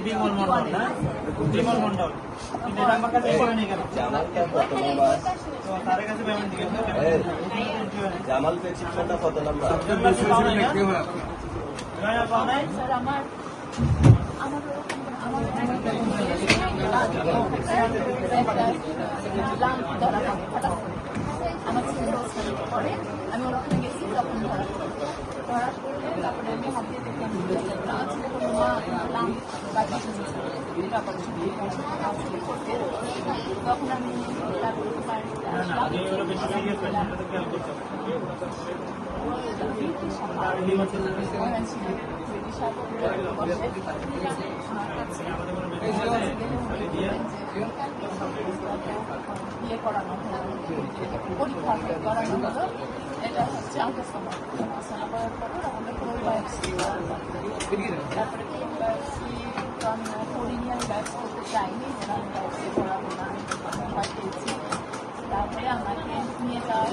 বিমল মন্ডল না, বিমল মন্ডল কিন্তু আমার কাছে করেনি কেন? তার কাছে পেমেন্ট দিকে জামাল প্রেসক্রিপশনটা কত নাম্বার? আমার পরে আমি ওখানে গেছি, তখন ধরা পড়লে তারপরে আমি হাত দিয়ে দেখলাম তখন আমি ইয়ে করানো পরীক্ষা করানো হলো। এটা হচ্ছে আলট্রাসাউন্ড করার পর আমাদের পুরো বায়োপসি তারপরে বায়োপসি তো আমি করিনি, আমি বায়োপসি করতে চাইনি, যেন আমি বায়োপসি করাবো না, আমি ভয় পেয়েছি। তারপরে আমাকে নিয়ে যাওয়া